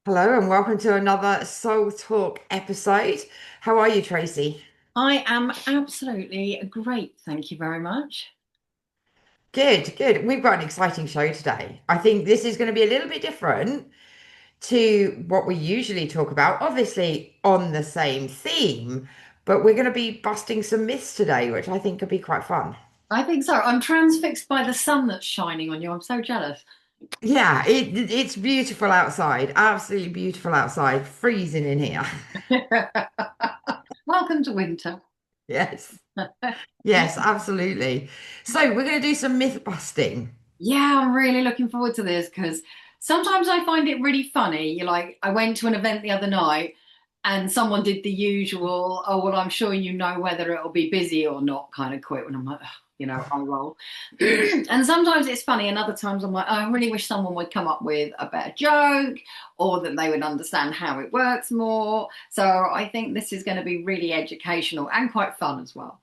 Hello and welcome to another Soul Talk episode. How are you, Tracy? I am absolutely great. Thank you very much. Good, good. We've got an exciting show today. I think this is going to be a little bit different to what we usually talk about, obviously on the same theme, but we're going to be busting some myths today, which I think could be quite fun. I think so. I'm transfixed by the sun that's shining on you. I'm so jealous. Yeah, it's beautiful outside, absolutely beautiful outside, freezing in here. Welcome to winter. Yes, yes, absolutely. So we're going to do some myth busting. Yeah, I'm really looking forward to this because sometimes I find it really funny. I went to an event the other night and someone did the usual, oh, well, I'm sure you know whether it'll be busy or not kind of quit. And I'm like, "Ugh," I roll. And sometimes it's funny, and other times I'm like, oh, I really wish someone would come up with a better joke or that they would understand how it works more. So I think this is going to be really educational and quite fun as well.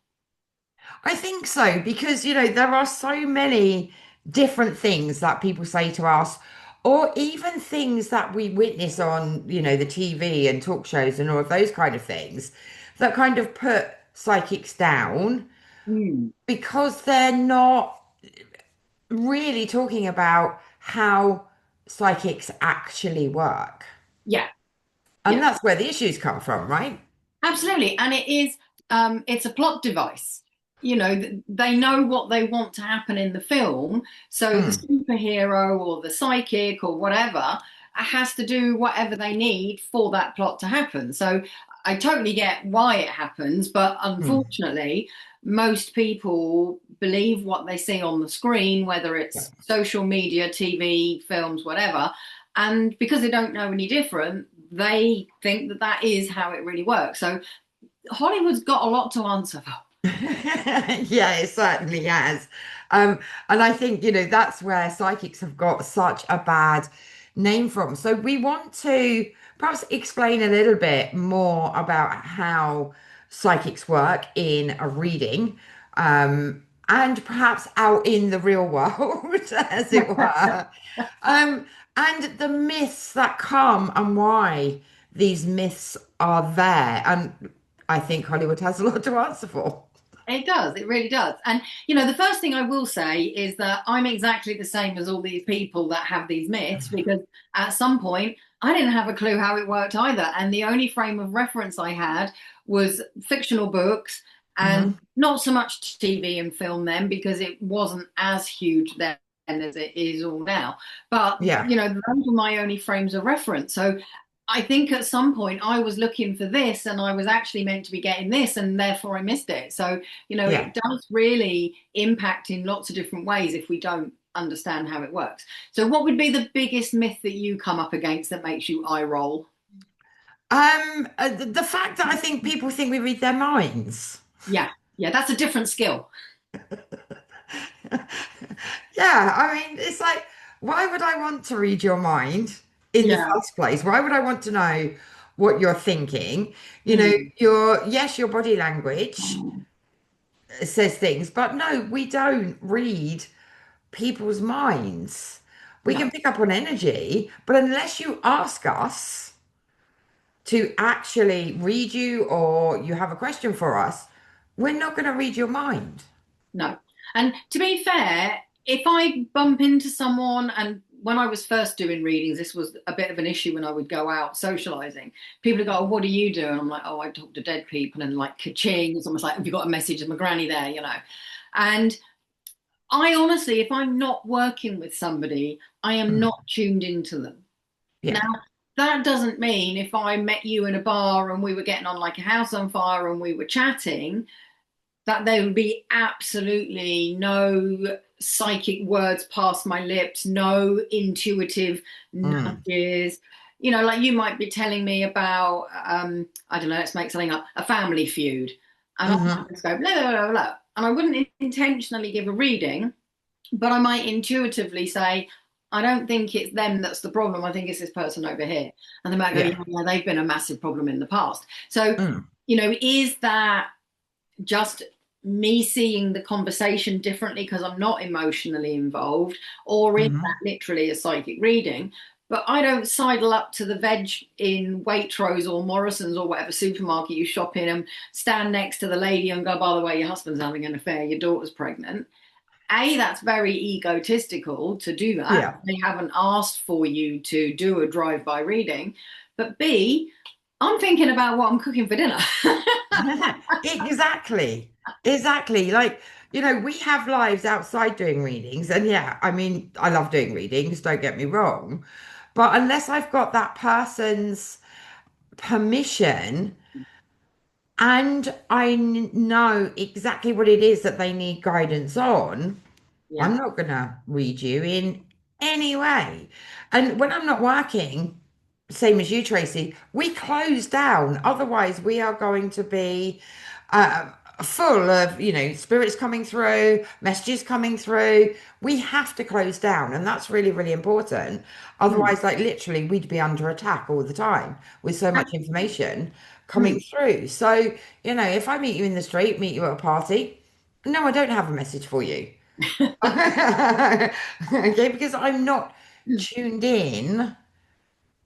I think so because there are so many different things that people say to us, or even things that we witness on, the TV and talk shows and all of those kind of things that kind of put psychics down Mm. because they're not really talking about how psychics actually work. Yeah, And yeah. that's where the issues come from, right? Absolutely. And it's a plot device. They know what they want to happen in the film. So the Mm, superhero or the psychic or whatever has to do whatever they need for that plot to happen. So I totally get why it happens, but mm. unfortunately, most people believe what they see on the screen, whether Yeah. it's social media, TV, films, whatever. And because they don't know any different, they think that that is how it really works. So Hollywood's got a lot to answer for. Yeah, it certainly has. And I think, that's where psychics have got such a bad name from. So we want to perhaps explain a little bit more about how psychics work in a reading, and perhaps out in the real world, as it were. Um, and the myths that come and why these myths are there. And I think Hollywood has a lot to answer for. It does, it really does. And the first thing I will say is that I'm exactly the same as all these people that have these myths because at some point I didn't have a clue how it worked either. And the only frame of reference I had was fictional books and Hmm. not so much TV and film then because it wasn't as huge then as it is all now. But, Yeah, those were my only frames of reference. So I think at some point I was looking for this and I was actually meant to be getting this and therefore I missed it. So, yeah. it does really impact in lots of different ways if we don't understand how it works. So, what would be the biggest myth that you come up against that makes you eye roll? The fact that I think people think we read their minds. Yeah, yeah, that's a different skill. Yeah, I mean, it's like, why would I want to read your mind in the Yeah. first place? Why would I want to know what you're thinking? Mm. Your body language says things, but no, we don't read people's minds. We No, can pick up on energy, but unless you ask us to actually read you or you have a question for us, we're not going to read your mind. no. And to be fair, if I bump into someone, and when I was first doing readings, this was a bit of an issue when I would go out socializing. People would go, oh, what do you do? And I'm like, oh, I talk to dead people. And like, ka-ching, it's almost like, have you got a message of my granny there? And I honestly, if I'm not working with somebody, I am Mm, not tuned into them. Now, yeah. that doesn't mean if I met you in a bar and we were getting on like a house on fire and we were chatting, that there would be absolutely no psychic words past my lips, no intuitive Mm, nudges. Like you might be telling me about, I don't know, let's make something up, a family feud. And I hmm. might just go, blah, blah, blah, blah. And I wouldn't intentionally give a reading, but I might intuitively say, I don't think it's them that's the problem. I think it's this person over here. And they might go, Yeah. yeah, yeah, they've been a massive problem in the past. So, Mm, is that just me seeing the conversation differently because I'm not emotionally involved, or is that hmm. literally a psychic reading? but I don't sidle up to the veg in Waitrose or Morrison's or whatever supermarket you shop in and stand next to the lady and go, by the way, your husband's having an affair, your daughter's pregnant. A, that's very egotistical to do that. Yeah. They haven't asked for you to do a drive-by reading. But B, I'm thinking about what I'm cooking for dinner. Exactly. Exactly. Like, we have lives outside doing readings. And yeah, I mean, I love doing readings, don't get me wrong. But unless I've got that person's permission and know exactly what it is that they need guidance on, Yeah. I'm not going to read you in any way. And when I'm not working, same as you, Tracy, we close down. Otherwise, we are going to be uh, full of, spirits coming through, messages coming through. We have to close down. And that's really, really important. Mm. Otherwise, like literally, we'd be under attack all the time with so much information coming Mm. through. So, if I meet you in the street, meet you at a party, no, I don't have a message for you. Okay, because I'm not tuned in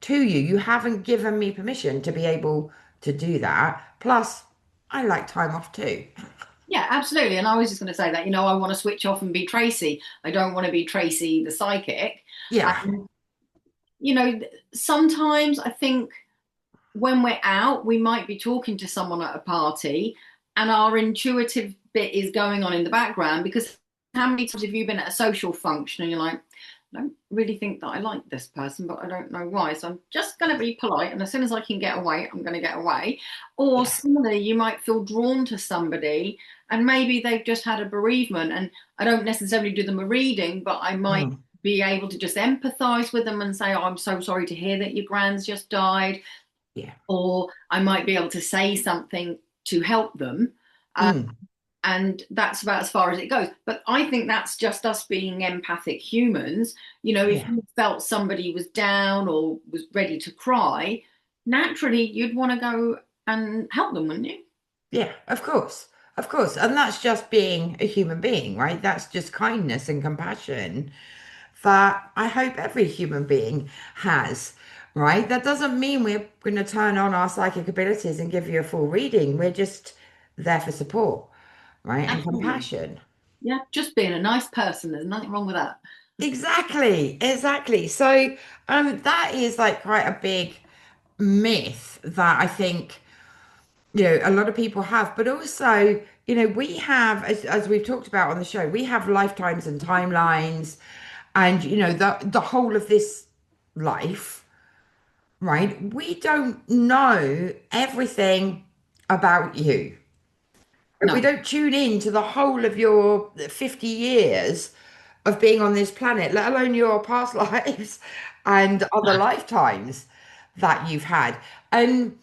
to you. You haven't given me permission to be able to do that. Plus, I like time off too. Yeah, absolutely. And I was just going to say that, I want to switch off and be Tracy. I don't want to be Tracy the psychic. Yeah. And, sometimes I think when we're out, we might be talking to someone at a party and our intuitive bit is going on in the background because how many times have you been at a social function and you're like, I don't really think that I like this person, but I don't know why. So I'm just going to be polite. And as soon as I can get away, I'm going to get away. Or Yeah. similarly, you might feel drawn to somebody and maybe they've just had a bereavement. And I don't necessarily do them a reading, but I might Mm. be able to just empathize with them and say, oh, I'm so sorry to hear that your grand's just died. Yeah. Or I might be able to say something to help them. Mm. And that's about as far as it goes. But I think that's just us being empathic humans. If Yeah. you felt somebody was down or was ready to cry, naturally you'd want to go and help them, wouldn't you? Yeah. Of course. Of course. And that's just being a human being, right? That's just kindness and compassion that I hope every human being has, right? That doesn't mean we're going to turn on our psychic abilities and give you a full reading. We're just there for support, right? And Absolutely. compassion. Yeah, just being a nice person. There's nothing wrong with that. Exactly, exactly. So, that is like quite a big myth that I think, a lot of people have, but also, we have, as we've talked about on the show, we have lifetimes and timelines, and the whole of this life, right? We don't know everything about you. We No. don't tune in to the whole of your 50 years of being on this planet, let alone your past lives and other lifetimes that you've had. And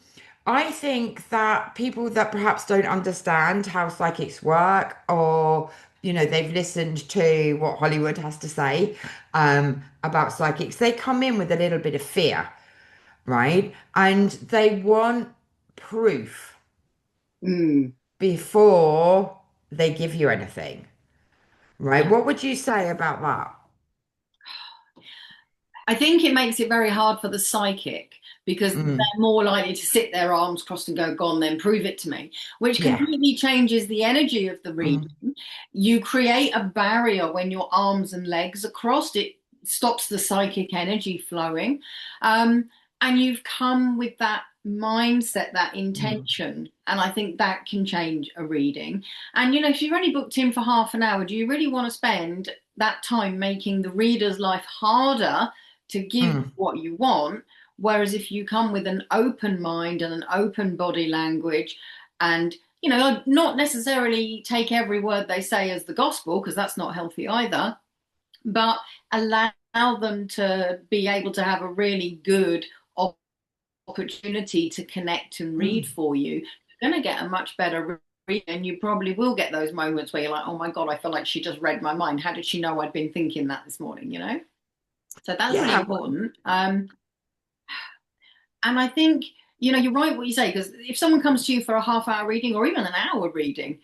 I think that people that perhaps don't understand how psychics work, or they've listened to what Hollywood has to say about psychics, they come in with a little bit of fear, right? And they want proof Mm. before they give you anything, right? Yeah. What would you say about that? I think it makes it very hard for the psychic because Mm, they're more likely to sit their arms crossed and go on, then prove it to me, which yeah. completely changes the energy of the reading. Mm, You create a barrier when your arms and legs are crossed, it stops the psychic energy flowing. Um, and you've come with that mindset, that mm, intention. And I think that can change a reading. And, if you're only booked in for half an hour, do you really want to spend that time making the reader's life harder to give mm, what you want? Whereas if you come with an open mind and an open body language and not necessarily take every word they say as the gospel, because that's not healthy either, but allow them to be able to have a really good opportunity to connect and read mm. for you, you're going to get a much better read. And you probably will get those moments where you're like, oh my God, I feel like she just read my mind. How did she know I'd been thinking that this morning? So that's really Yeah. important. And I think, you're right what you say, because if someone comes to you for a half-hour reading or even an hour reading,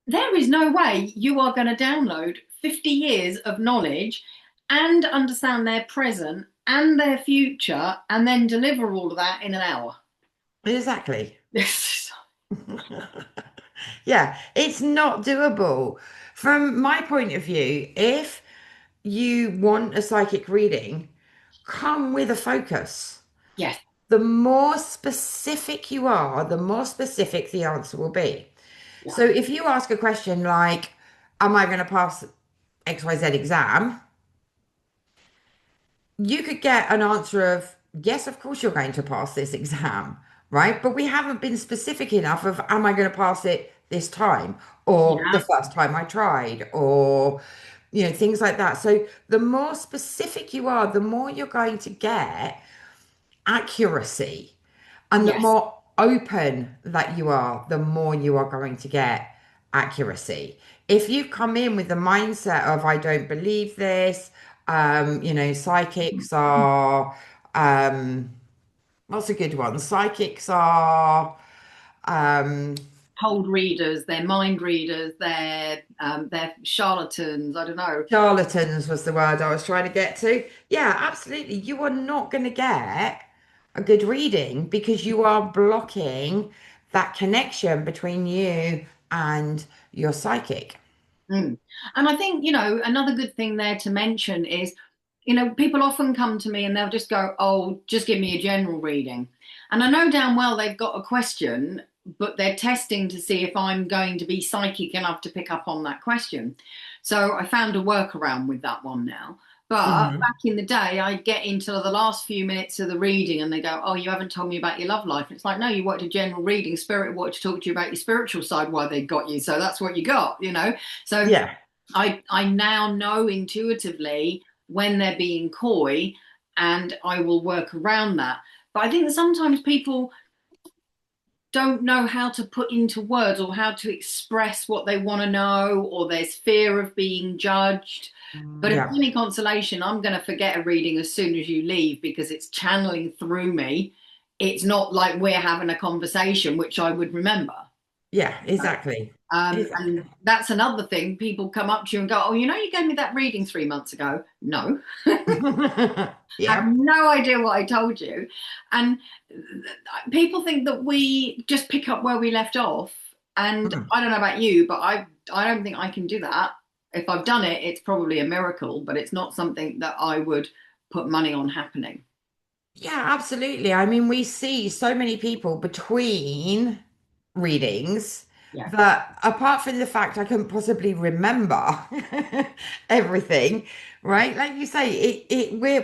there is no way you are going to download 50 years of knowledge and understand their present and their future and then deliver all of that in an hour. Exactly. Yes. Yeah, it's not doable. From my point of view, if you want a psychic reading, come with a focus. Yes. The more specific you are, the more specific the answer will be. Yeah. So if you ask a question like, am I going to pass XYZ exam? You could get an answer of, yes, of course you're going to pass this exam, right? But we haven't been specific enough of, am I going to pass it this time? Or the Yeah. first time I tried? Or, things like that. So the more specific you are, the more you're going to get accuracy. And the Yes. more open that you are, the more you are going to get accuracy. If you come in with the mindset of, I don't believe this, psychics are, what's a good one? Psychics are, um, Cold readers, they're mind readers, they're charlatans. I don't know. charlatans was the word I was trying to get to. Yeah, absolutely. You are not going to get a good reading because you are blocking that connection between you and your psychic. Mm. And I think, another good thing there to mention is, people often come to me and they'll just go, oh, just give me a general reading. And I know damn well they've got a question, but they're testing to see if I'm going to be psychic enough to pick up on that question. So I found a workaround with that one now. But Hmm. back in the day, I'd get into the last few minutes of the reading and they go, oh, you haven't told me about your love life. And it's like, no, you wanted a general reading. Spirit wanted to talk to you about your spiritual side, why they got you. So that's what you got. So Yeah. I now know intuitively when they're being coy and I will work around that. But I think that sometimes people don't know how to put into words or how to express what they want to know, or there's fear of being judged. But if Yeah. any consolation, I'm going to forget a reading as soon as you leave because it's channeling through me. It's not like we're having a conversation, which I would remember. Yeah, exactly. And Exactly. that's another thing. People come up to you and go, oh, you gave me that reading 3 months ago. No, have Yeah. no idea what I told you. And people think that we just pick up where we left off. And Mm. I don't know about you, but I don't think I can do that. If I've done it, it's probably a miracle, but it's not something that I would put money on happening. Yeah, absolutely. I mean, we see so many people between readings Yeah. that apart from the fact I couldn't possibly remember everything, right? Like you say,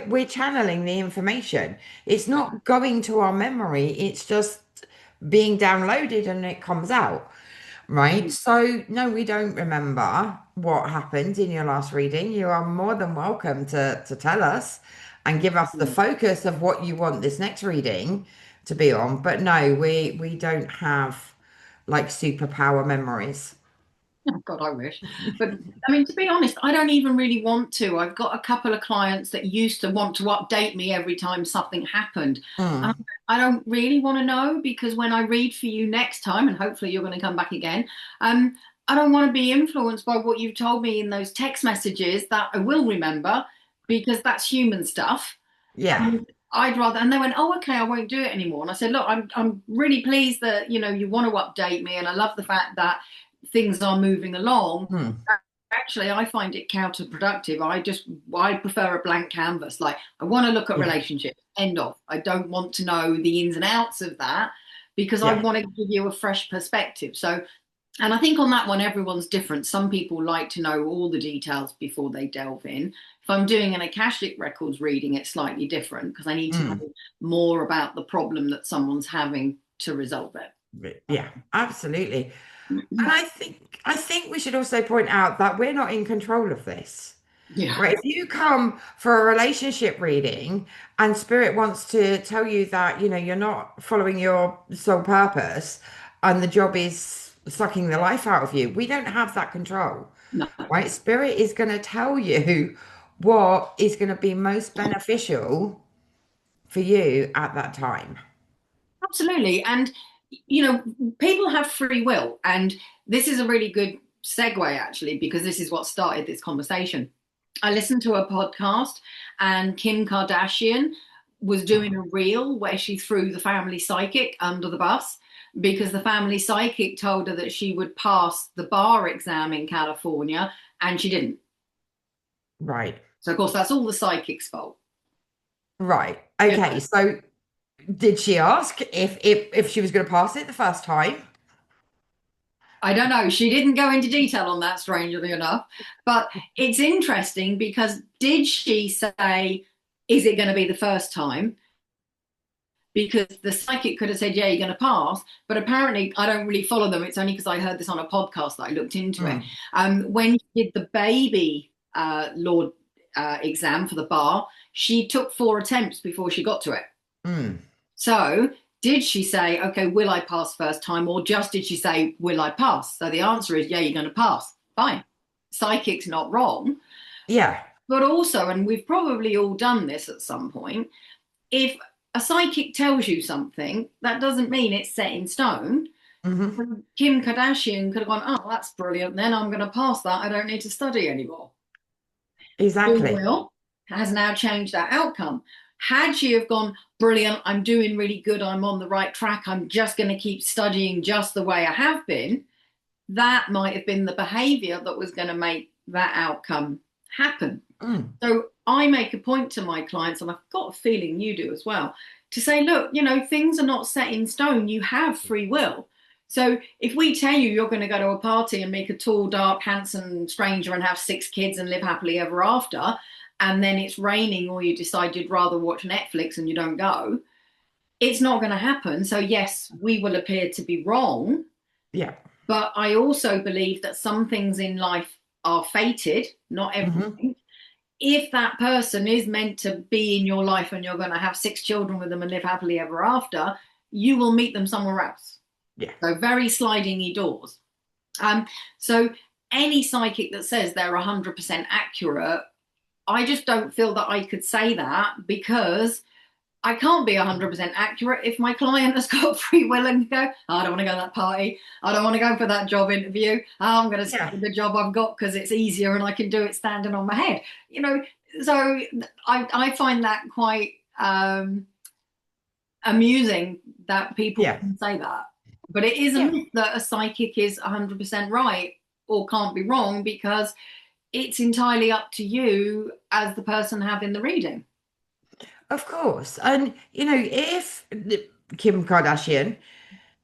we're channeling the information. It's not going to our memory, it's just being downloaded and it comes out. Right. So, no, we don't remember what happened in your last reading. You are more than welcome to tell us and give us the focus of what you want this next reading to be on. But no, we don't have like superpower memories. Oh, God, I wish. But I mean, to be honest, I don't even really want to. I've got a couple of clients that used to want to update me every time something happened. And Mm, I don't really want to know because when I read for you next time, and hopefully you're going to come back again, I don't want to be influenced by what you've told me in those text messages that I will remember because that's human stuff. yeah. And I'd rather, and they went, oh, okay, I won't do it anymore. And I said, look, I'm really pleased that, you want to update me. And I love the fact that things are moving along. Mm, Actually, I find it counterproductive. I prefer a blank canvas. Like, I want to look at yeah. relationships, end of. I don't want to know the ins and outs of that because I Yeah. want to give you a fresh perspective. So, and I think on that one, everyone's different. Some people like to know all the details before they delve in. If I'm doing an Akashic Records reading, it's slightly different because I need to Mm, know more about the problem that someone's having to resolve it. yeah, absolutely. And I think we should also point out that we're not in control of this. Yeah. Right. If you come for a relationship reading and spirit wants to tell you that, you're not following your soul purpose and the job is sucking the life out of you, we don't have that control. No. Right. Spirit is going to tell you what is going to be most beneficial for you at that time. Absolutely. And, people have free will. And this is a really good segue, actually, because this is what started this conversation. I listened to a podcast, and Kim Kardashian was doing a reel where she threw the family psychic under the bus because the family psychic told her that she would pass the bar exam in California, and she didn't. Right. So, of course, that's all the psychic's fault. Right. You Okay. know, So did she ask if she was going to pass it the first time? I don't know. She didn't go into detail on that, strangely enough. But it's interesting because did she say, is it going to be the first time? Because the psychic could have said, yeah, you're going to pass. But apparently, I don't really follow them. It's only because I heard this on a podcast that I looked into it. Mm, When she did the baby law exam for the bar, she took 4 attempts before she got to it. mm. So, did she say, okay, will I pass first time? Or just did she say, will I pass? So the answer is, yeah, you're going to pass. Fine. Psychic's not wrong. Yeah. But also, and we've probably all done this at some point, if a psychic tells you something, that doesn't mean it's set in stone. Hmm. Kim Kardashian could have gone, oh, that's brilliant. Then I'm going to pass that. I don't need to study anymore. Free Exactly. will has now changed that outcome. Had she have gone, brilliant, I'm doing really good, I'm on the right track, I'm just going to keep studying just the way I have been, that might have been the behavior that was going to make that outcome happen. Mm, So I make a point to my clients, and I've got a feeling you do as well, to say, look, things are not set in stone. You have free will. So if we tell you you're going to go to a party and meet a tall, dark, handsome stranger and have 6 kids and live happily ever after, and then it's raining or you decide you'd rather watch Netflix and you don't go, it's not going to happen. So yes, we will appear to be wrong, yeah. but I also believe that some things in life are fated, not Hmm. everything. If that person is meant to be in your life and you're going to have 6 children with them and live happily ever after, you will meet them somewhere else. Yeah. So very slidingy doors. Um, so any psychic that says they're 100% accurate, I just don't feel that I could say that because I can't be 100% accurate if my client has got free will and go, oh, I don't want to go to that party. I don't want to go for that job interview. Oh, I'm going to stick Yeah. with the job I've got because it's easier and I can do it standing on my head. You know, so I find that quite amusing that people Yeah. can say that. But it is a Yeah. myth that a psychic is 100% right or can't be wrong because it's entirely up to you as the person having the reading. Of course. And, if Kim Kardashian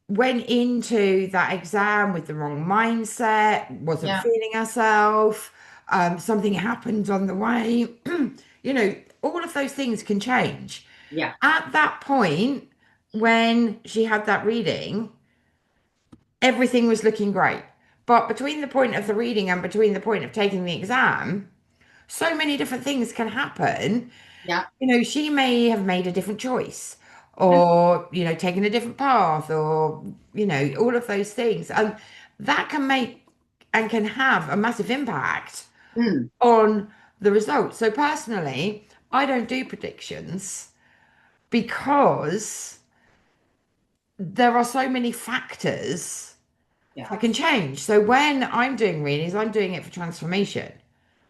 went into that exam with the wrong mindset, wasn't Yeah, feeling herself, something happened on the way, all of those things can change. yeah, At that point, when she had that reading, everything was looking great. But between the point of the reading and between the point of taking the exam, so many different things can happen. yeah. She may have made a different choice or, taken a different path or, all of those things. And that can make and can have a massive impact Mm, on the results. So personally, I don't do predictions because there are so many factors yeah. that can change. So when I'm doing readings, I'm doing it for transformation,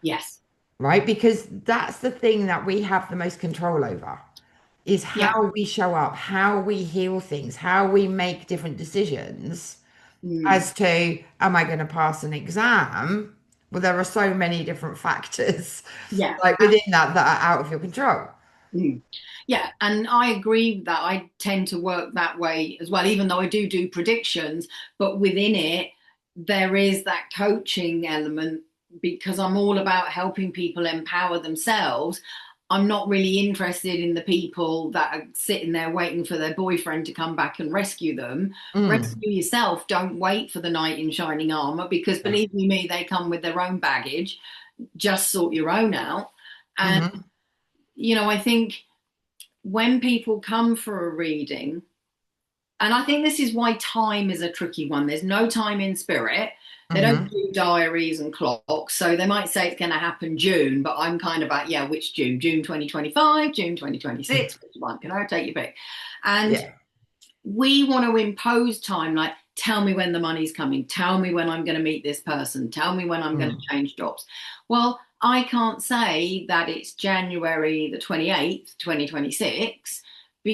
Yes. right? Because that's the thing that we have the most control over is Yeah. how we show up, how we heal things, how we make different decisions Mm, as to, am I going to pass an exam? Well, there are so many different factors yeah. like within that are out of your control. Mm. Yeah, and I agree with that. I tend to work that way as well, even though I do predictions, but within it, there is that coaching element because I'm all about helping people empower themselves. I'm not really interested in the people that are sitting there waiting for their boyfriend to come back and rescue them. Mm, Rescue yourself. Don't wait for the knight in shining armor because yeah. believe you me, they come with their own baggage. Just sort your own out. And, Hmm. I think when people come for a reading, and I think this is why time is a tricky one. There's no time in spirit. They don't Hmm. do diaries and clocks. So they might say it's going to happen June, but I'm kind of like, yeah, which June? June 2025, June 2026, which one? Take your pick. And Yeah. we want to impose time like tell me when the money's coming, tell me when I'm going to meet this person, tell me when I'm going to Mm, change jobs. Well, I can't say that it's January the 28th, 2026,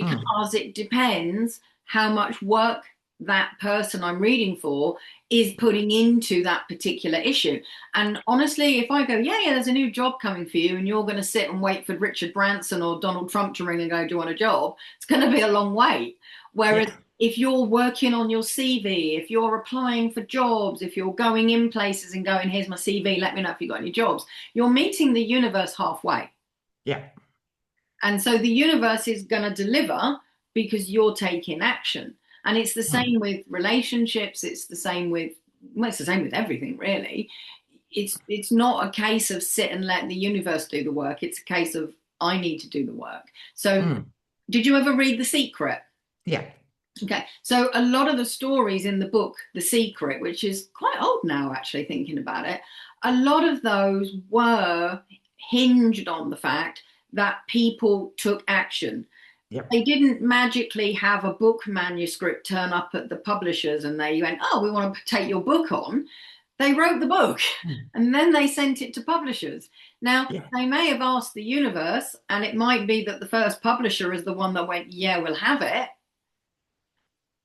mm, because it depends how much work that person I'm reading for is putting into that particular issue. And honestly, if I go, yeah, yeah, there's a new job coming for you, and you're going to sit and wait for Richard Branson or Donald Trump to ring and go, do you want a job? It's going to be a long wait. Whereas yeah, if you're working on your CV, if you're applying for jobs, if you're going in places and going, here's my CV, let me know if you've got any jobs, you're meeting the universe halfway. yeah, And so the universe is going to deliver because you're taking action. And it's the mm, same with relationships. It's the same with, well, it's the same with everything, really. It's not a case of sit and let the universe do the work. It's a case of I need to do the work. So, mm, did you ever read The Secret? yeah, Okay, so a lot of the stories in the book, The Secret, which is quite old now, actually, thinking about it, a lot of those were hinged on the fact that people took action. yeah, They didn't magically have a book manuscript turn up at the publishers and they went, oh, we want to take your book on. They wrote the book mm, and then they sent it to publishers. Now, yeah, they may have asked the universe, and it might be that the first publisher is the one that went, yeah, we'll have it.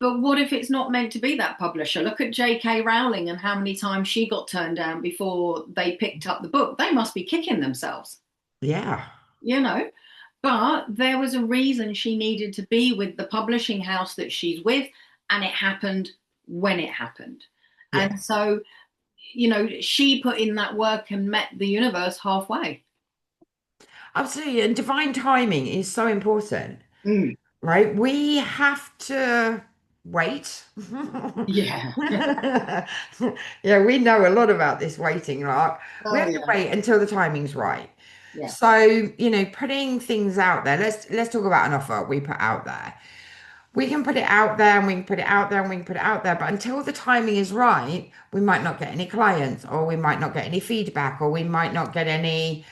But what if it's not meant to be that publisher? Look at J.K. Rowling and how many times she got turned down before they picked up the book. They must be kicking themselves, yeah, you know? But there was a reason she needed to be with the publishing house that she's with, and it happened when it happened. yeah. And so, she put in that work and met the universe halfway. Absolutely. And divine timing is so important, Mm. right? We have to wait. Yeah. Yeah, we know a lot about this waiting, like we Oh, have to yeah. wait until the timing's right. Yeah. So, putting things out there, let's talk about an offer we put out there. We can put it out there and we can put it out there and we can put it out there, but until the timing is right, we might not get any clients or we might not get any feedback or we might not get any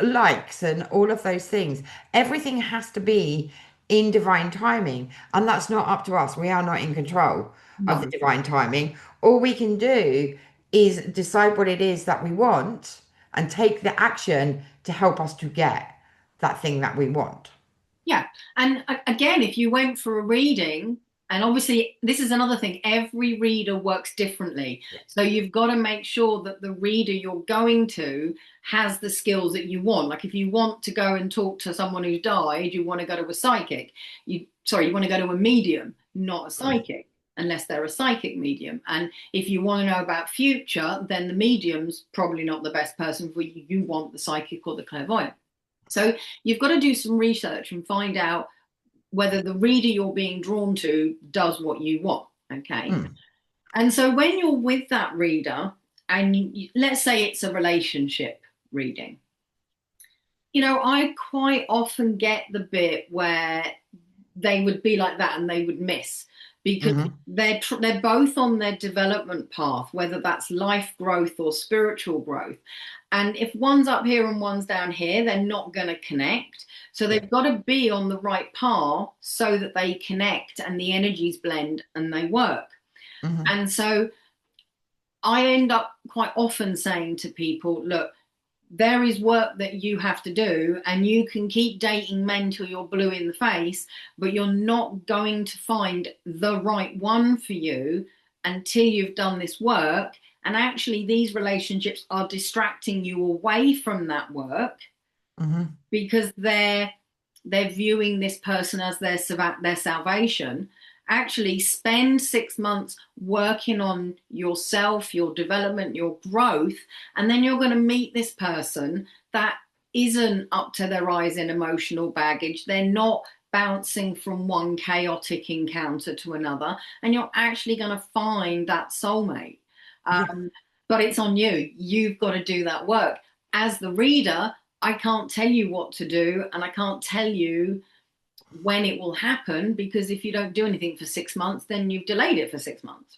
likes and all of those things. Everything has to be in divine timing, and that's not up to us. We are not in control of the No. divine timing. All we can do is decide what it is that we want and take the action to help us to get that thing that we want. Yeah. And again, if you went for a reading, and obviously this is another thing, every reader works differently. Yeah. So you've got to make sure that the reader you're going to has the skills that you want. Like if you want to go and talk to someone who's died, you want to go to a psychic. You want to go to a medium, not a Mm, psychic, unless they're a psychic medium. And if you want to know about future, then the medium's probably not the best person for you. You want the psychic or the clairvoyant. So you've got to do some research and find out whether the reader you're being drawn to does what you want. Okay. mm, And so when you're with that reader, and let's say it's a relationship reading, I quite often get the bit where they would be like that and they would miss because mhm. they're both on their development path, whether that's life growth or spiritual growth. And if one's up here and one's down here, they're not going to connect. So Yeah. they've got to be on the right path so that they connect and the energies blend and they work. Mhm. And so I end up quite often saying to people, look, there is work that you have to do, and you can keep dating men till you're blue in the face, but you're not going to find the right one for you until you've done this work. And actually, these relationships are distracting you away from that work Mhm. because they're viewing this person as their salvation. Actually spend 6 months working on yourself, your development, your growth, and then you're going to meet this person that isn't up to their eyes in emotional baggage. They're not bouncing from one chaotic encounter to another, and you're actually going to find that soulmate. Yeah. um, but it's on you. You've got to do that work. As the reader, I can't tell you what to do, and I can't tell you when it will happen, because if you don't do anything for 6 months, then you've delayed it for 6 months.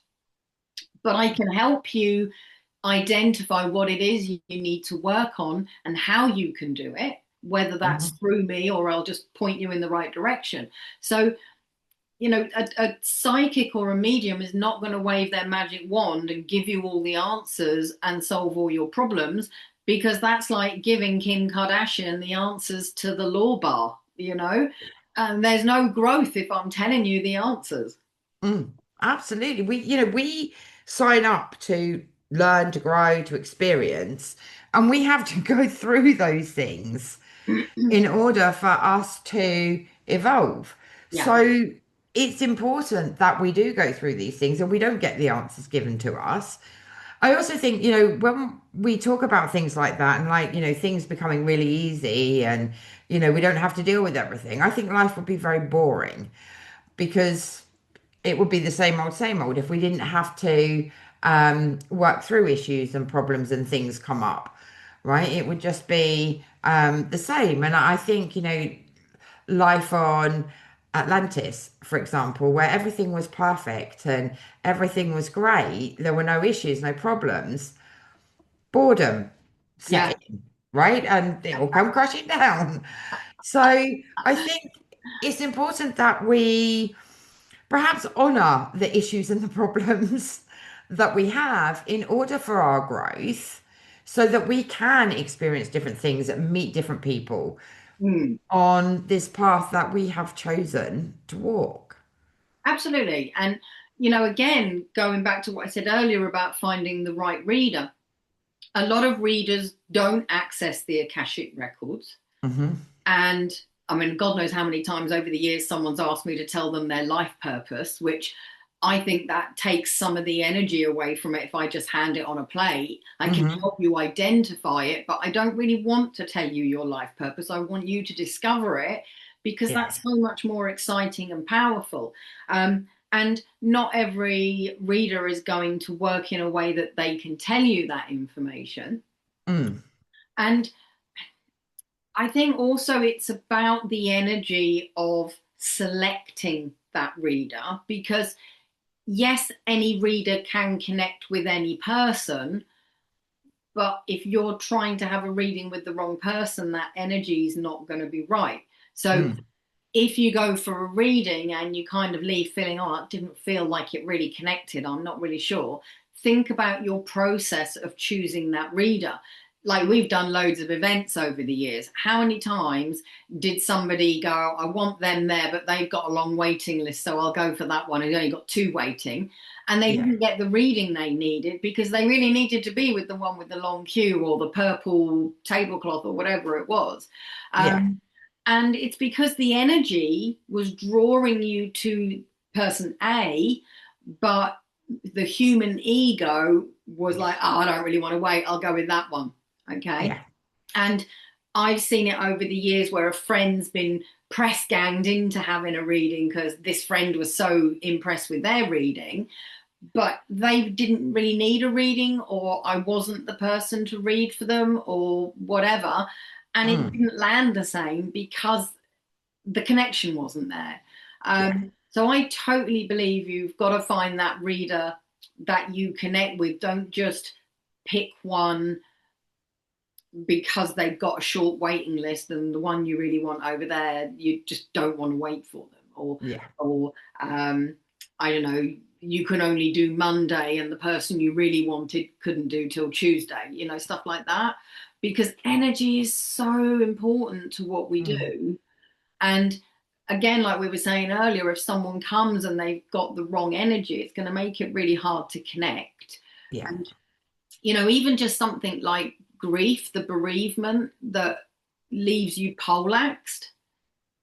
But I can help you identify what it is you need to work on and how you can do it, whether that's Mhm. through me or I'll just point you in the right direction. So a psychic or a medium is not going to wave their magic wand and give you all the answers and solve all your problems, because that's like giving Kim Kardashian the answers to the law bar. And there's no growth if I'm telling you the answers. Mm, absolutely. We sign up to learn, to grow, to experience, and we have to go through those things in order for us to evolve. Yeah. So it's important that we do go through these things and we don't get the answers given to us. I also think, when we talk about things like that and like, things becoming really easy and, we don't have to deal with everything, I think life would be very boring because it would be the same old if we didn't have to work through issues and problems and things come up, right? It would just be the same. And I think, life on Atlantis, for example, where everything was perfect and everything was great, there were no issues, no problems, boredom Yeah. set in, right? And it will come crashing down. So I think it's important that we perhaps honor the issues and the problems that we have in order for our growth so that we can experience different things and meet different people Mm. on this path that we have chosen to walk. Absolutely. And, again, going back to what I said earlier about finding the right reader, a lot of readers don't access the Akashic records. Hmm. And I mean, God knows how many times over the years someone's asked me to tell them their life purpose, which I think that takes some of the energy away from it if I just hand it on a plate. I can Hmm. help you identify it, but I don't really want to tell you your life purpose. I want you to discover it because Yeah. that's so much more exciting and powerful. And not every reader is going to work in a way that they can tell you that information. Mm. And I think also it's about the energy of selecting that reader, because yes, any reader can connect with any person, but if you're trying to have a reading with the wrong person, that energy is not going to be right. So Mm. if you go for a reading and you kind of leave feeling, oh, it didn't feel like it really connected, I'm not really sure, think about your process of choosing that reader. Like, we've done loads of events over the years. How many times did somebody go, I want them there, but they've got a long waiting list, so I'll go for that one. And only got two waiting. And they Yeah. didn't get the reading they needed because they really needed to be with the one with the long queue or the purple tablecloth or whatever it was. Yeah. Um, and it's because the energy was drawing you to person A, but the human ego was like, oh, I don't really want to wait. I'll go with that one. Okay. Yeah. And I've seen it over the years where a friend's been press ganged into having a reading because this friend was so impressed with their reading, but they didn't really need a reading, or I wasn't the person to read for them, or whatever. And it Mm. didn't land the same because the connection wasn't there. Yeah. So I totally believe you've got to find that reader that you connect with. Don't just pick one because they've got a short waiting list and the one you really want over there, you just don't want to wait for them. Or, Yeah. or I don't know, you can only do Monday and the person you really wanted couldn't do till Tuesday, stuff like that. Because energy is so important to what we Mm. do. And again, like we were saying earlier, if someone comes and they've got the wrong energy, it's going to make it really hard to connect. Yeah. And, even just something like grief, the bereavement that leaves you poleaxed,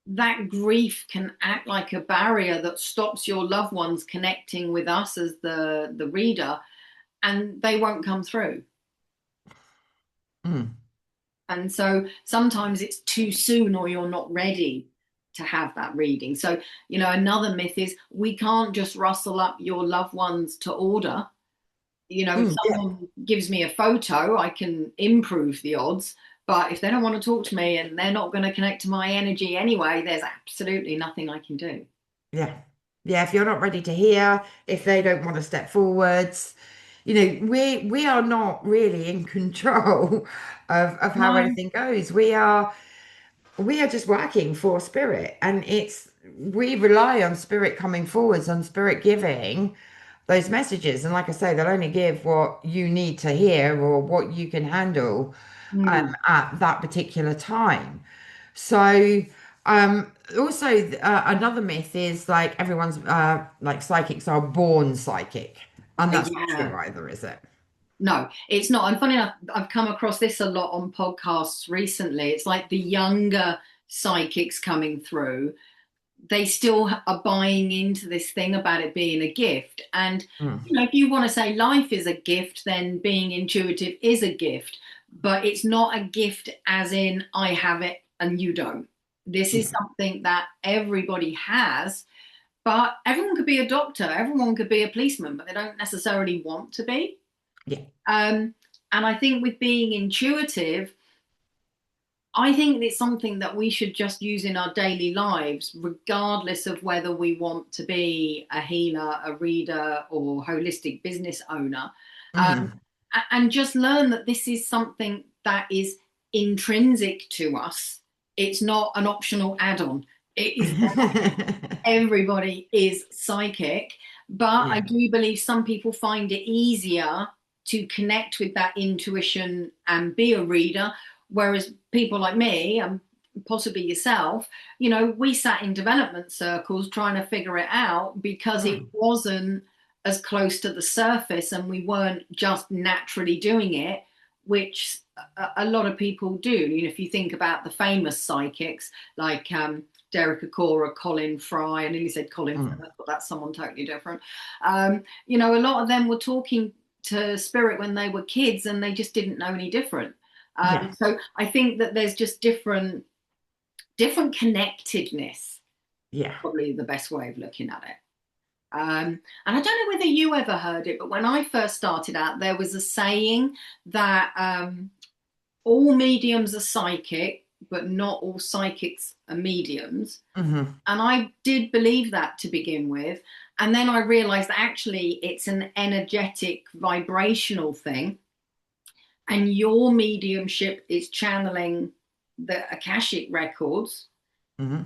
that grief can act like a barrier that stops your loved ones connecting with us as the reader, and they won't come through. Mm. And so sometimes it's too soon or you're not ready to have that reading. So, another myth is we can't just rustle up your loved ones to order. If Mm. Yeah. someone gives me a photo, I can improve the odds. But if they don't want to talk to me and they're not going to connect to my energy anyway, there's absolutely nothing I can do. Yeah. Yeah. If you're not ready to hear, if they don't want to step forwards, we are not really in control of how No. anything goes. We are just working for spirit, and it's we rely on spirit coming forwards, on spirit giving those messages. And like I say, they'll only give what you need to hear or what you can handle Mm. at that particular time. So, also, another myth is like everyone's like psychics are born psychic, and that's not Yeah. true either, is it? No, it's not. And funny enough, I've come across this a lot on podcasts recently. It's like the younger psychics coming through, they still are buying into this thing about it being a gift. And, Mm. you know, if you want to say life is a gift, then being intuitive is a gift. But it's not a gift as in I have it and you don't. This is Yeah, something that everybody has, but everyone could be a doctor, everyone could be a policeman, but they don't necessarily want to be. yeah, Um, and I think with being intuitive, I think it's something that we should just use in our daily lives, regardless of whether we want to be a healer, a reader, or holistic business owner. Um, mm. and just learn that this is something that is intrinsic to us. It's not an optional add on. It is, everybody is psychic, but I Yeah. do believe some people find it easier to connect with that intuition and be a reader, whereas people like me and possibly yourself, you know, we sat in development circles trying to figure it out because it Mm. wasn't as close to the surface and we weren't just naturally doing it, which a lot of people do. You know, if you think about the famous psychics like Derek Acora, Colin Fry. I nearly said Colin Mm. Firth, but that's someone totally different. You know, a lot of them were talking to spirit when they were kids and they just didn't know any different. Yeah, So I think that there's just different connectedness, yeah. probably the best way of looking at it. And I don't know whether you ever heard it, but when I first started out, there was a saying that all mediums are psychic, but not all psychics are mediums. Hmm. And I did believe that to begin with. And then I realized that actually it's an energetic, vibrational thing. And your mediumship is channeling the Akashic records. Hmm.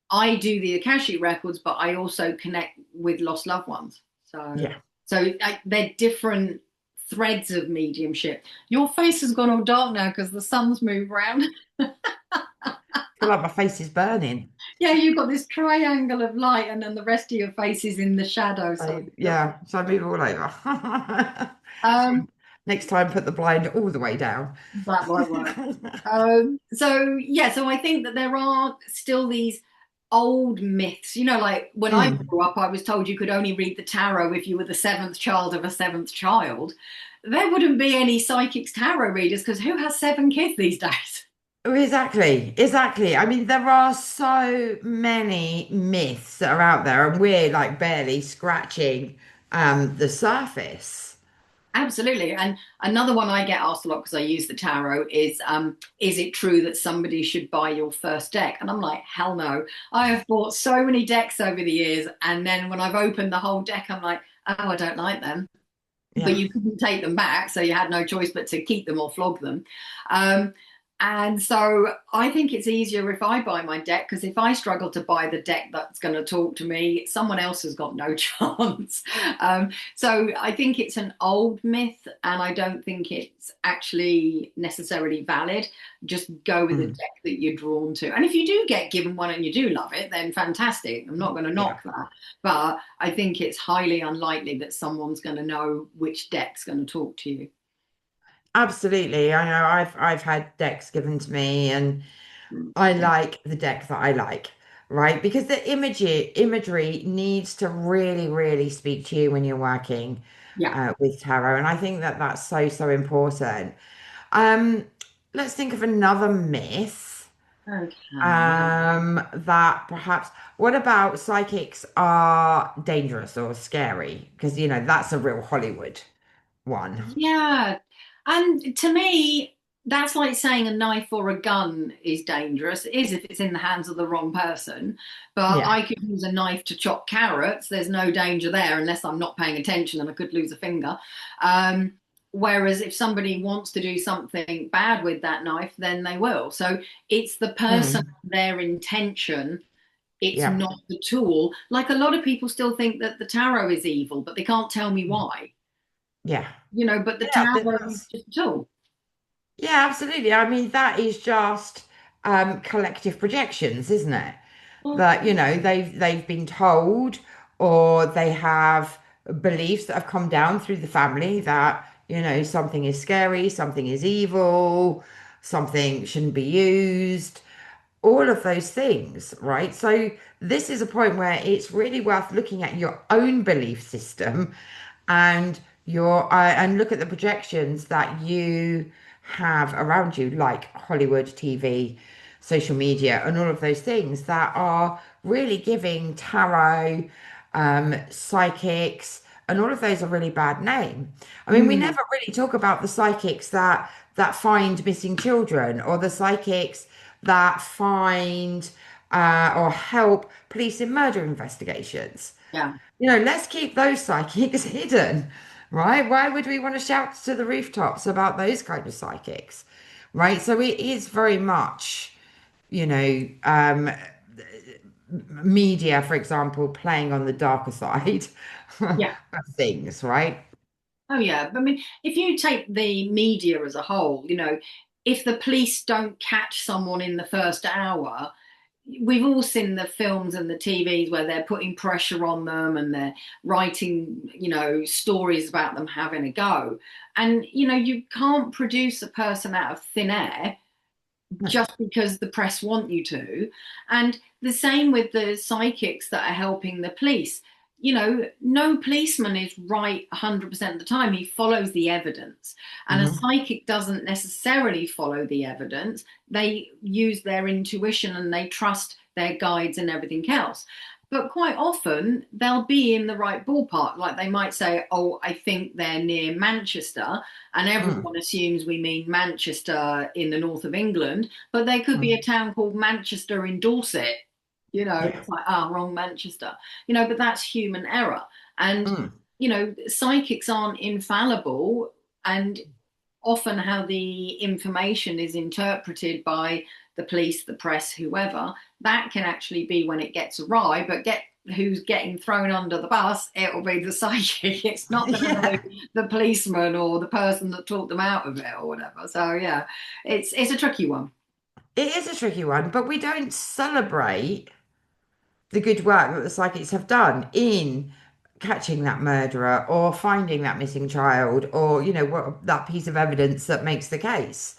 I do the Akashic records, but I also connect with lost loved ones. So, Yeah. they're different threads of mediumship. Your face has gone all dark now because the sun's moved around. I feel like my face is burning. Yeah, you've got this triangle of light, and then the rest of your face is in the shadow. So I, yeah, so I move all over. um, Next time, put the blind all the way down. that might work. So yeah, so I think that there are still these old myths. You know, like when I Mm. grew up, I was told you could only read the tarot if you were the seventh child of a seventh child. There wouldn't be any psychics tarot readers because who has seven kids these days? Oh, exactly, exactly. I mean, there are so many myths that are out there, and we're like barely scratching the surface. Absolutely. And another one I get asked a lot because I use the tarot is it true that somebody should buy your first deck? And I'm like, hell no. I have bought so many decks over the years. And then when I've opened the whole deck, I'm like, oh, I don't like them. But Yeah. you couldn't take them back. So you had no choice but to keep them or flog them. Um, and so I think it's easier if I buy my deck because if I struggle to buy the deck that's going to talk to me, someone else has got no chance. So I think it's an old myth and I don't think it's actually necessarily valid. Just go with the Mm. deck that you're drawn to. And if you do get given one and you do love it, then fantastic. I'm not going to Yeah. knock that. But I think it's highly unlikely that someone's going to know which deck's going to talk to you. Absolutely. I know I've had decks given to me, and Mm. I like the deck that I like, right? Because the imagery needs to really, really speak to you when you're working Yeah. with tarot, and I think that that's so, so important. Um, let's think of another myth. Okay. That perhaps, what about psychics are dangerous or scary? Because, that's a real Hollywood one. Yeah. And to me, that's like saying a knife or a gun is dangerous. It is if it's in the hands of the wrong person. But Yeah. I could use a knife to chop carrots. There's no danger there unless I'm not paying attention and I could lose a finger. Um, Whereas if somebody wants to do something bad with that knife, then they will. So it's the person, Mm. their intention It's Yeah. not the tool. Like a lot of people still think that the tarot is evil, but they can't tell me why. Yeah. But the Yeah, tarot is that's just a tool. yeah, absolutely. I mean, that is just collective projections, isn't it? Well, That, they've been told, or they have beliefs that have come down through the family that, something is scary, something is evil, something shouldn't be used, all of those things, right? So this is a point where it's really worth looking at your own belief system and and look at the projections that you have around you, like Hollywood, TV, social media, and all of those things that are really giving tarot, psychics, and all of those a really bad name. I mean, we mm, never really talk about the psychics that find missing children, or the psychics that find or help police in murder investigations. yeah, Let's keep those psychics hidden, right? Why would we want to shout to the rooftops about those kind of psychics, right? So it is very much, you know, um, media, for example, playing on the darker side of yeah. things, right? Oh, yeah. But I mean, if you take the media as a whole, if the police don't catch someone in the first hour, we've all seen the films and the TVs where they're putting pressure on them and they're writing, stories about them having a go. And, you can't produce a person out of thin air just because the press want you to. And the same with the psychics that are helping the police. No policeman is right 100% of the time. He follows the evidence. And a Mhm. psychic doesn't necessarily follow the evidence. They use their intuition and they trust their guides and everything else. But quite often they'll be in the right ballpark. Like they might say, oh, I think they're near Manchester. And Mm. everyone assumes we mean Manchester in the north of England, but there could be a Mm. town called Manchester in Dorset. Yeah. It's like, wrong Manchester. But that's human error. And, Mm. psychics aren't infallible. And often how the information is interpreted by the police, the press, whoever, that can actually be when it gets awry, but who's getting thrown under the bus, it'll be the psychic. It's not going to Yeah. be the policeman or the person that talked them out of it or whatever. So yeah, it's a tricky one. It is a tricky one, but we don't celebrate the good work that the psychics have done in catching that murderer or finding that missing child, or what that piece of evidence that makes the case.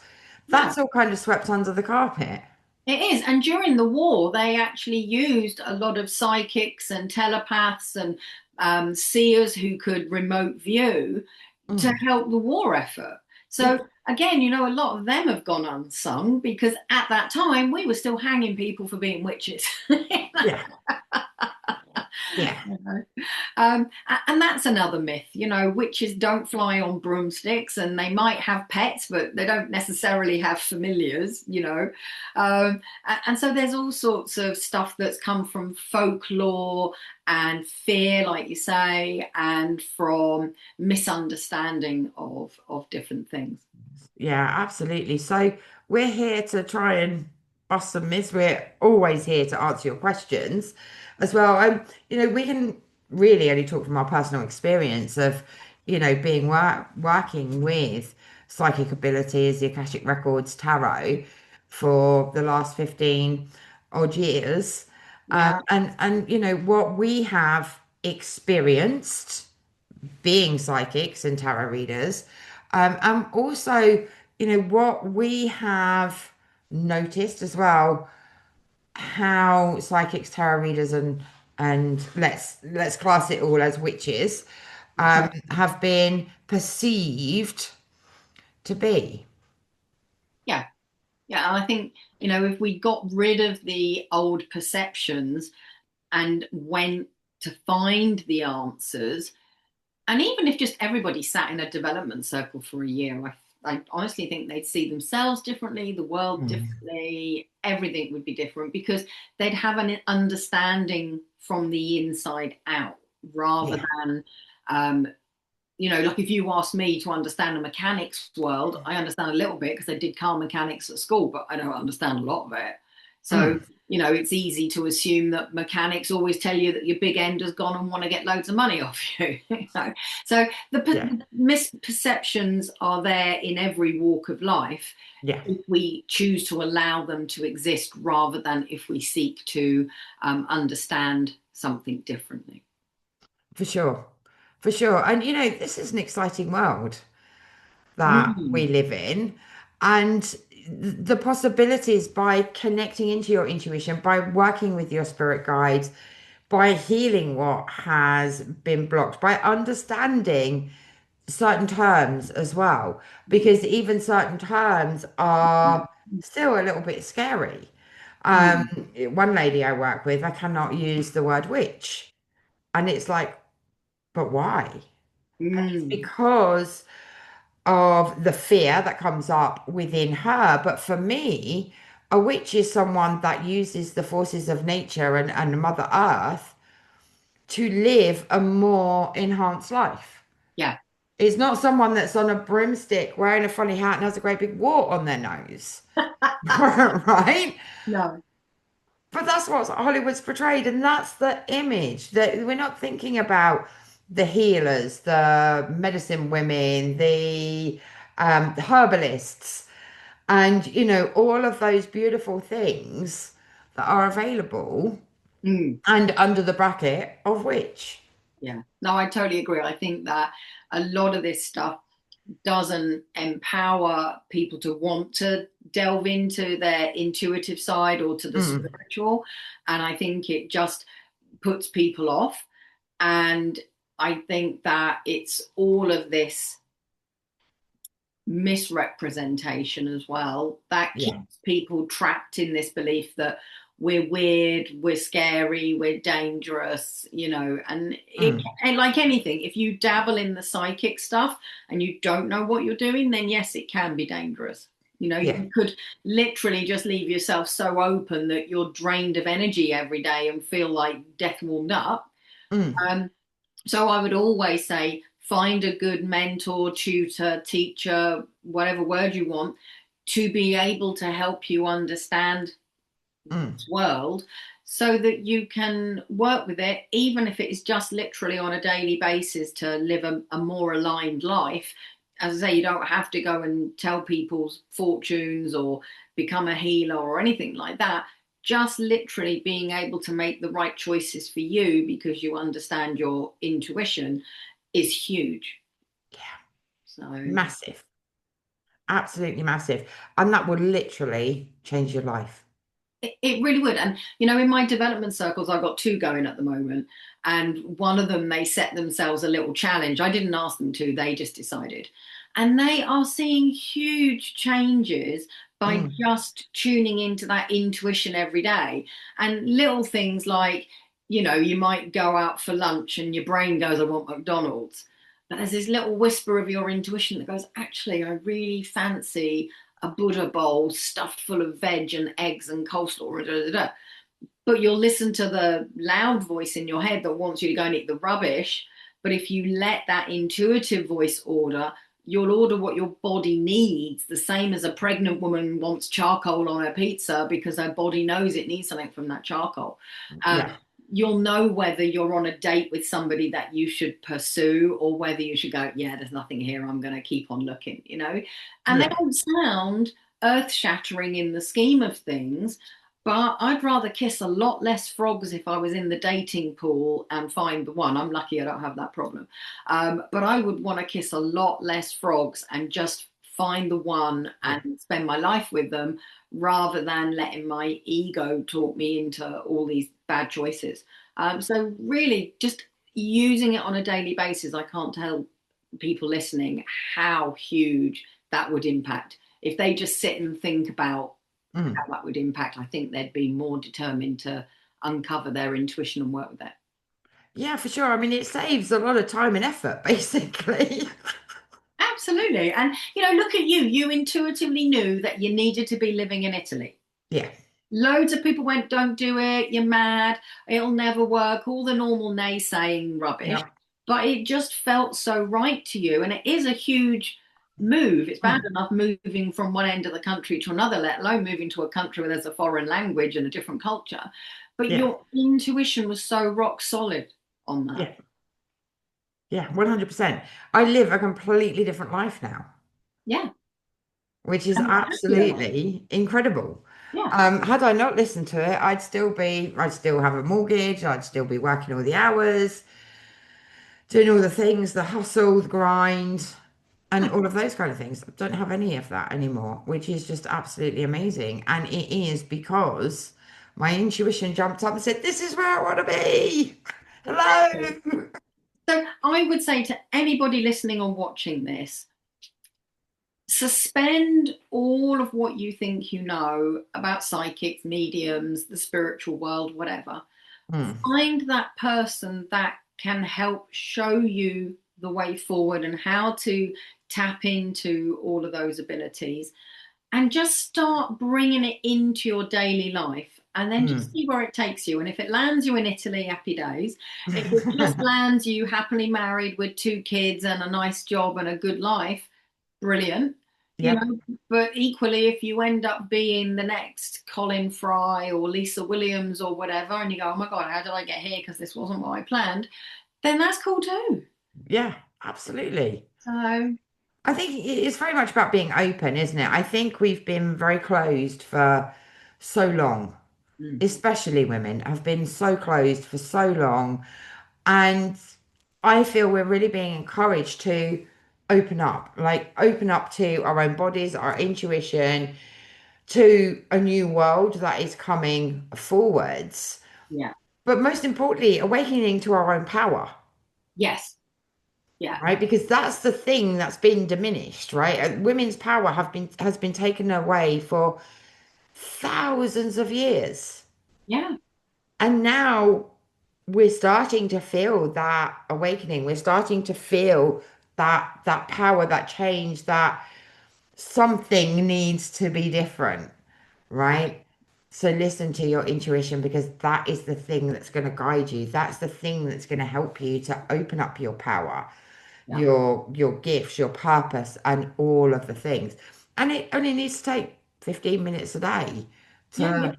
Yeah. That's all kind of swept under the carpet. It is. And during the war, they actually used a lot of psychics and telepaths and seers who could remote view to Mm. help the war effort. Yeah. So, again, a lot of them have gone unsung because at that time we were still hanging people for being witches. Yeah. Yeah. And that's another myth. Witches don't fly on broomsticks and they might have pets, but they don't necessarily have familiars. And so there's all sorts of stuff that's come from folklore and fear, like you say, and from misunderstanding of different things. Yeah, absolutely. So we're here to try and bust some myths. We're always here to answer your questions as well. We can really only talk from our personal experience of, being working with psychic abilities, the Akashic Records, tarot for the last 15 odd years. Yeah. And what we have experienced being psychics and tarot readers. And also, what we have noticed as well, how psychics, tarot readers, and let's class it all as witches, Okay. have been perceived to be. Yeah. Yeah. And I think, if we got rid of the old perceptions and went to find the answers, and even if just everybody sat in a development circle for a year, I honestly think they'd see themselves differently, the world Mm. differently, everything would be different because they'd have an understanding from the inside out rather Yeah. than um, like if you ask me to understand the mechanics world, I understand a little bit because I did car mechanics at school, but I don't understand a lot of it. So Mm. it's easy to assume that mechanics always tell you that your big end has gone and want to get loads of money off you. So Yeah. the misperceptions are there in every walk of life Yeah. if we choose to allow them to exist rather than if we seek to understand something differently. For sure. For sure. And this is an exciting world that we Mm, live in. And the possibilities by connecting into your intuition, by working with your spirit guides, by healing what has been blocked, by understanding certain terms as well, because even certain terms are still a little bit scary. Um, mm, one lady I work with, I cannot use the word witch. And it's like, but why? It's mm, because of the fear that comes up within her. But for me, a witch is someone that uses the forces of nature and Mother Earth to live a more enhanced life. yeah. It's not someone that's on a broomstick wearing a funny hat and has a great big wart on their nose, right? No. But that's what Hollywood's portrayed, and that's the image that we're not thinking about the healers, the medicine women, the herbalists, and all of those beautiful things that are available Mm. and under the bracket of which. Yeah, no, I totally agree. I think that a lot of this stuff doesn't empower people to want to delve into their intuitive side or to the Mm, spiritual. And I think it just puts people off. And I think that it's all of this misrepresentation as well that yeah. keeps people trapped in this belief that we're weird, we're scary, we're dangerous, Mm, and like anything, if you dabble in the psychic stuff and you don't know what you're doing, then yes, it can be dangerous. yeah. You could literally just leave yourself so open that you're drained of energy every day and feel like death warmed up. Mm, Um, so I would always say find a good mentor, tutor, teacher, whatever word you want, to be able to help you understand mm, this world so that you can work with it, even if it is just literally on a daily basis to live a more aligned life. As I say, you don't have to go and tell people's fortunes or become a healer or anything like that. Just literally being able to make the right choices for you because you understand your intuition is huge. yeah. So Massive. Absolutely massive. And that will literally change your life. it really would. And, in my development circles, I've got two going at the moment. And one of them, they set themselves a little challenge. I didn't ask them to, they just decided. And they are seeing huge changes by Mm, just tuning into that intuition every day. And little things like, you might go out for lunch and your brain goes, I want McDonald's. But there's this little whisper of your intuition that goes, actually, I really fancy a Buddha bowl stuffed full of veg and eggs and coleslaw. Da, da, da. But you'll listen to the loud voice in your head that wants you to go and eat the rubbish. But if you let that intuitive voice order, you'll order what your body needs, the same as a pregnant woman wants charcoal on her pizza because her body knows it needs something from that charcoal. Um, yeah. you'll know whether you're on a date with somebody that you should pursue or whether you should go, yeah, there's nothing here. I'm going to keep on looking. And they Yeah. don't sound earth shattering in the scheme of things, but I'd rather kiss a lot less frogs if I was in the dating pool and find the one. I'm lucky I don't have that problem. But I would want to kiss a lot less frogs and just find the one Yeah. and spend my life with them rather than letting my ego talk me into all these bad choices. So, really, just using it on a daily basis, I can't tell people listening how huge that would impact. If they just sit and think about Mm. how that would impact, I think they'd be more determined to uncover their intuition and work with it. Yeah, for sure. I mean, it saves a lot of time and effort, basically. Absolutely. And, look at you. You intuitively knew that you needed to be living in Italy. Yeah. Loads of people went, don't do it, you're mad, it'll never work, all the normal naysaying rubbish. Yeah. But it just felt so right to you. And it is a huge move. It's bad Mm. enough moving from one end of the country to another, let alone moving to a country where there's a foreign language and a different culture. But Yeah, your intuition was so rock solid on that. yeah, yeah, 100%. I live a completely different life now, Yeah. which is And a happier life. absolutely incredible. Yeah. Had I not listened to it, I'd still have a mortgage, I'd still be working all the hours, doing all the things, the hustle, the grind, and all of those kind of things. I don't have any of that anymore, which is just absolutely amazing. And it is because my intuition jumped up and said, "This is where I want to be." Exactly. Hello. So I would say to anybody listening or watching this, suspend all of what you think you know about psychics, mediums, the spiritual world, whatever. Hmm. Find that person that can help show you the way forward and how to tap into all of those abilities, and just start bringing it into your daily life, and then just Hmm. see where it takes you. And if it lands you in Italy, happy days. If it just lands you happily married with two kids and a nice job and a good life, brilliant. You Yep. know, but equally, if you end up being the next Colin Fry or Lisa Williams or whatever, and you go, oh my God, how did I get here? Because this wasn't what I planned, then that's cool too. Yeah, absolutely. So, I think it's very much about being open, isn't it? I think we've been very closed for so long, mm, especially women have been so closed for so long. And I feel we're really being encouraged to open up to our own bodies, our intuition, to a new world that is coming forwards. yeah, But most importantly, awakening to our own power, yes, yeah, right? Because that's the thing that's been diminished, right? Women's power has been taken away for thousands of years. yeah, And now we're starting to feel that awakening. We're starting to feel that power, that change, that something needs to be different, right? So listen to your intuition because that is the thing that's going to guide you. That's the thing that's going to help you to open up your power, yeah, your gifts, your purpose, and all of the things. And it only needs to take 15 minutes a day yeah, yeah.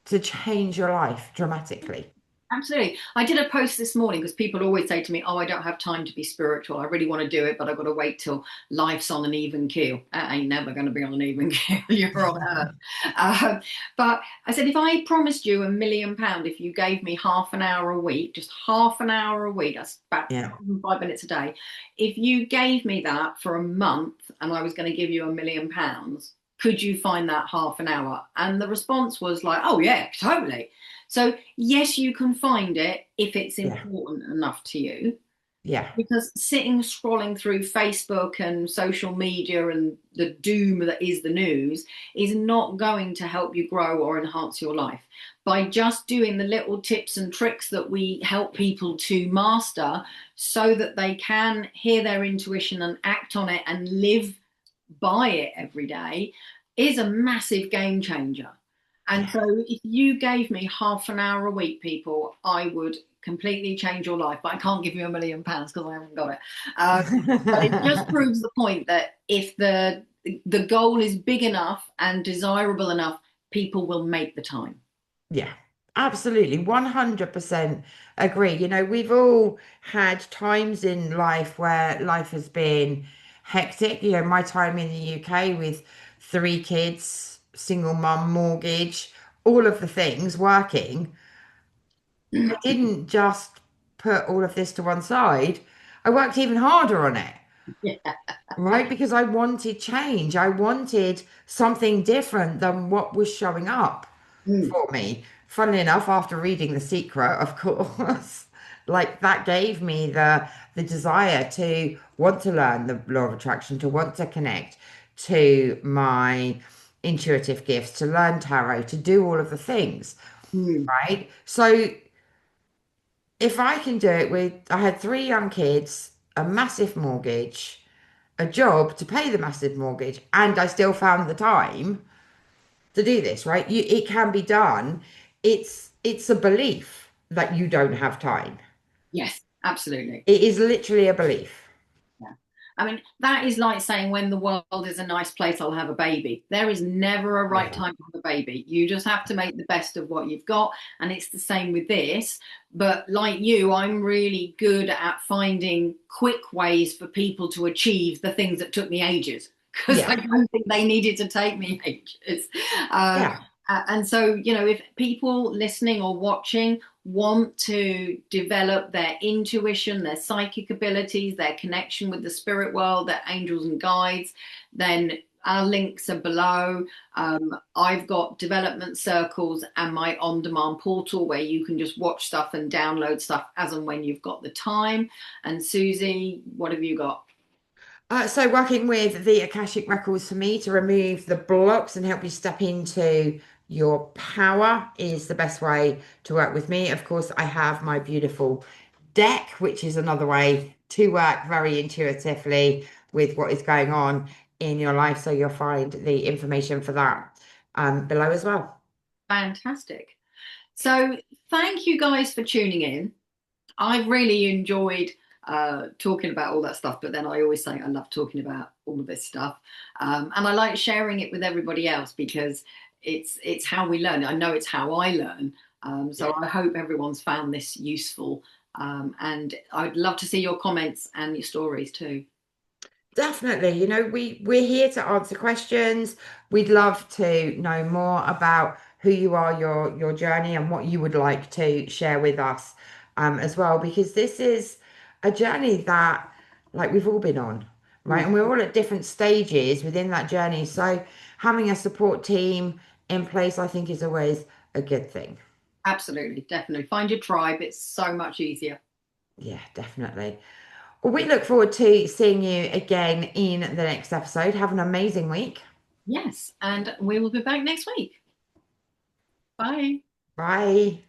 to change your life dramatically. Absolutely. I did a post this morning because people always say to me, oh, I don't have time to be spiritual. I really want to do it, but I've got to wait till life's on an even keel. That ain't never going to be on an even keel. You're on earth. But I said, if I promised you £1 million, if you gave me half an hour a week, just half an hour a week, that's about Yeah, 5 minutes a day. If you gave me that for a month and I was going to give you £1 million, could you find that half an hour? And the response was like, oh, yeah, totally. So, yes, you can find it if it's yeah, important enough to you. yeah, Because sitting scrolling through Facebook and social media and the doom that is the news is not going to help you grow or enhance your life. By just doing the little tips and tricks that we help people to master so that they can hear their intuition and act on it and live by it every day is a massive game changer. And yeah. so, if you gave me half an hour a week, people, I would completely change your life. But I can't give you £1 million because I haven't got it. But it just proves the point that if the goal is big enough and desirable enough, people will make the time. Yeah, absolutely. 100% agree. You know, we've all had times in life where life has been hectic. You know, my time in the UK with three kids, single mum, mortgage, all of the things working. I didn't just put all of this to one side. I worked even harder on it. Yeah. Right? Because I wanted change. I wanted something different than what was showing up Mm, for me. Funnily enough, after reading The Secret, of course, like that gave me the desire to want to learn the law of attraction, to want to connect to my intuitive gifts, to learn tarot, to do all of the things, mm, right? So if I can do it with, I had three young kids, a massive mortgage, a job to pay the massive mortgage, and I still found the time to do this, right? It can be done. It's a belief that you don't have time. yes, absolutely. It is literally a belief. Yeah. I mean, that is like saying when the world is a nice place, I'll have a baby. There is never a right Never. time to have a baby. You just have to make the best of what you've got. And it's the same with this. But like you, I'm really good at finding quick ways for people to achieve the things that took me ages. Because I Yeah. don't think they needed to take me ages. Um, Yeah. and so, if people listening or watching want to develop their intuition, their psychic abilities, their connection with the spirit world, their angels and guides, then our links are below. I've got development circles and my on demand portal where you can just watch stuff and download stuff as and when you've got the time. And Susie, what have you got? So working with the Akashic Records for me to remove the blocks and help you step into your power is the best way to work with me. Of course, I have my beautiful deck, which is another way to work very intuitively with what is going on in your life. So you'll find the information for that below as well. Fantastic. So, thank you guys for tuning in. I've really enjoyed talking about all that stuff, but then I always say I love talking about all of this stuff, and I like sharing it with everybody else because it's how we learn. I know it's how I learn, so I hope everyone's found this useful, and I'd love to see your comments and your stories too. Definitely. We're here to answer questions. We'd love to know more about who you are, your journey, and what you would like to share with us, as well, because this is a journey that, like, we've all been on, right? Mm, And we're all at different stages within that journey. So having a support team in place, I think, is always a good thing. absolutely, definitely. Find your tribe. It's so much easier. Yeah, definitely. Well, we look forward to seeing you again in the next episode. Have an amazing week. Yes, and we will be back next week. Bye. Bye.